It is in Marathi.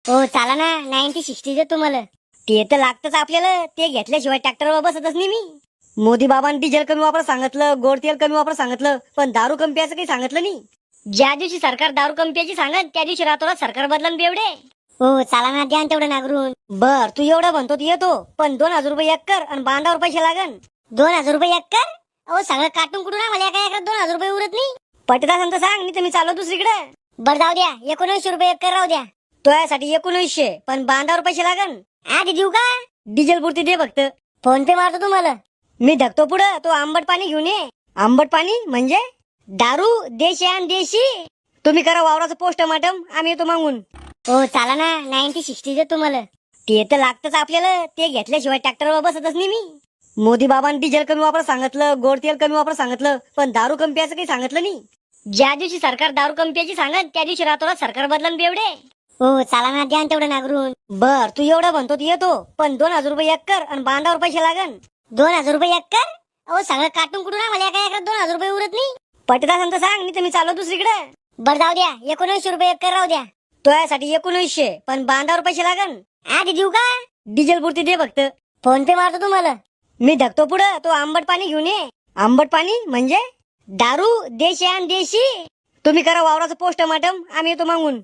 हो चला ना 90-60 दे तुम्हाला. ते तर लागतच आपल्याला, ते घेतल्याशिवाय ट्रॅक्टरवर बसतच नाही मी. मोदी बाबांनी डिझेल कमी वापर सांगितलं, गोड तेल कमी वापर सांगितलं, पण दारू कमी प्यायचं काही सांगितलं नाही. ज्या दिवशी सरकार दारू कमी प्यायची सांगत त्या दिवशी रातोरात सरकार बदलन बेवडे. हो चला ना, द्या ना तेवढं नागरून. बर तू एवढं म्हणतो तर येतो, पण 2000 रुपये एकर आणि बांधावर पैसे लागन. 2000 रुपये एकर? अहो सगळं काटून कुठून मला एका एकरात 2000 रुपये उरत नाही. पटत असेल तर सांग, नाही तर मी चाललो दुसरीकडे. बरं जाऊ द्या, 1900 रुपये एकर राहू द्या. तो यासाठी 1900, पण बांधावर पैसे लागन. आधी देऊ का? डिझेल पुरती दे फक्त. फोन पे मारतो तुम्हाला. मी धकतो पुढं, तो आंबट पाणी घेऊन ये. आंबट पाणी म्हणजे दारू देशी आणि देशी. तुम्ही करा वावराचं पोस्टमार्टम, आम्ही येतो मागून. हो चला ना 90-60 दे तुम्हाला. ते तर लागतच आपल्याला, ते घेतल्याशिवाय ट्रॅक्टरवर बसतच नाही मी. मोदी बाबांनी डिझेल कमी वापर सांगितलं, गोड तेल कमी वापर सांगितलं, पण दारू कमी प्यायचं काही सांगितलं नाही. ज्या दिवशी सरकार दारू कमी प्यायची सांगत त्या दिवशी रातोरात सरकार बदलन बेवडे. हो चला ना, द्या ना तेवढं नागरून. बर तू एवढं म्हणतो तर येतो, पण 2000 रुपये एकर आणि बांधावर पैसे लागन. 2000 रुपये एकर? अहो सगळं काटून कुठून मला एका एकरात 2000 रुपये उरत नाही. पटत असेल तर सांग, नाही तर मी चाललो दुसरीकडे. बरं जाऊ द्या, 1900 रुपये एकर राहू द्या. तो यासाठी 1900, पण बांधावर पैसे लागन. आधी देऊ का? डिझेल पुरती दे फक्त. फोन पे मारतो तुम्हाला. मी धकतो पुढं, तो आंबट पाणी घेऊन ये. आंबट पाणी म्हणजे दारू देशी आणि देशी. तुम्ही करा वावराचं पोस्टमार्टम, आम्ही येतो मागून.